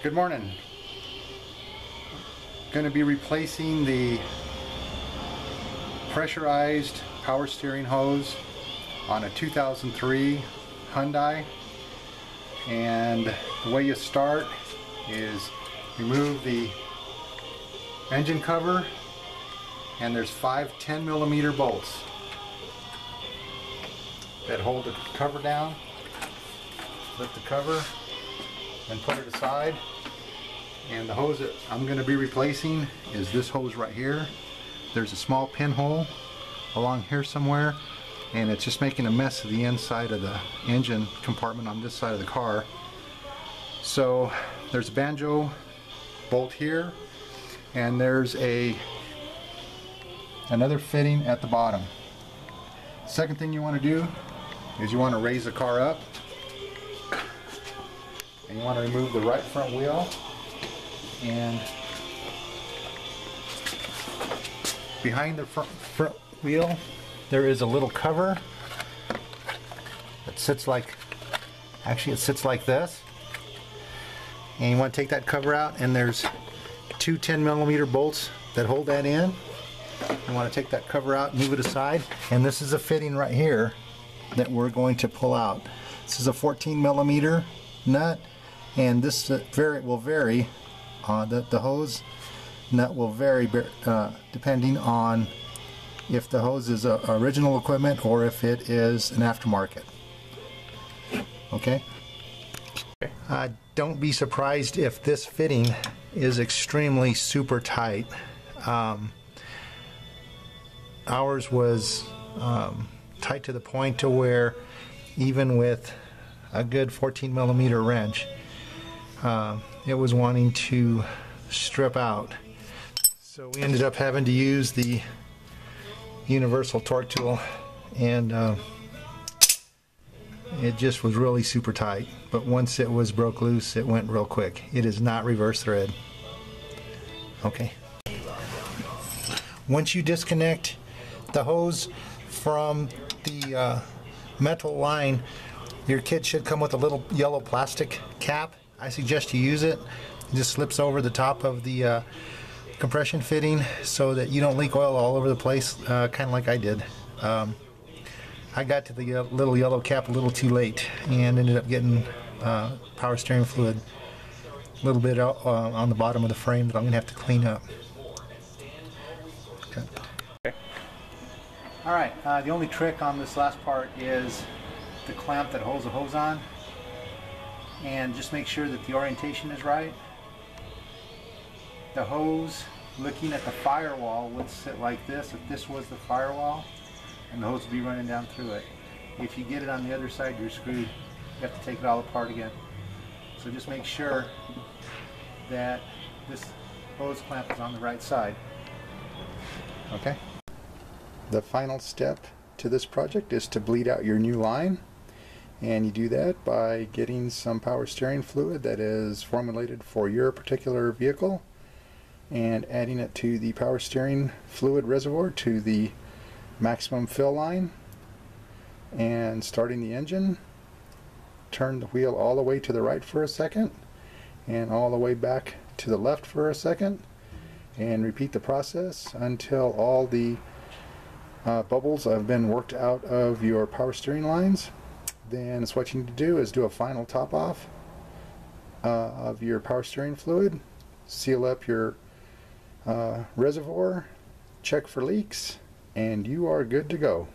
Good morning. Going to be replacing the pressurized power steering hose on a 2003 Hyundai, and the way you start is remove the engine cover, and there's 5 10mm bolts that hold the cover down. Lift the cover and put it aside, and the hose that I'm going to be replacing is this hose right here. There's a small pinhole along here somewhere, and it's just making a mess of the inside of the engine compartment on this side of the car. So there's a banjo bolt here, and there's another fitting at the bottom. Second thing you want to do is you want to raise the car up, and you want to remove the right front wheel, and behind the front wheel there is a little cover that sits like, actually it sits like this, and you want to take that cover out, and there's 2 10mm bolts that hold that in. You want to take that cover out, move it aside, and this is a fitting right here that we're going to pull out. This is a 14mm nut, and this will vary. The hose nut will vary depending on if the hose is original equipment or if it is an aftermarket. Okay? Don't be surprised if this fitting is extremely super tight. Ours was tight to the point to where even with a good 14mm wrench, it was wanting to strip out. So we ended up having to use the universal torque tool, and it just was really super tight. But once it was broke loose, it went real quick. It is not reverse thread. Okay. Once you disconnect the hose from the metal line, your kit should come with a little yellow plastic cap. I suggest you use it. It just slips over the top of the compression fitting so that you don't leak oil all over the place, kind of like I did. I got to the little yellow cap a little too late and ended up getting power steering fluid a little bit on the bottom of the frame that I'm going to have to clean up. Okay. Alright, the only trick on this last part is the clamp that holds the hose on, and just make sure that the orientation is right. The hose looking at the firewall would sit like this if this was the firewall, and the hose would be running down through it. If you get it on the other side, you're screwed. You have to take it all apart again. So just make sure that this hose clamp is on the right side. Okay? The final step to this project is to bleed out your new line, and you do that by getting some power steering fluid that is formulated for your particular vehicle and adding it to the power steering fluid reservoir to the maximum fill line, and starting the engine. Turn the wheel all the way to the right for a second and all the way back to the left for a second, and repeat the process until all the bubbles have been worked out of your power steering lines. Then what you need to do is do a final top off of your power steering fluid, seal up your reservoir, check for leaks, and you are good to go.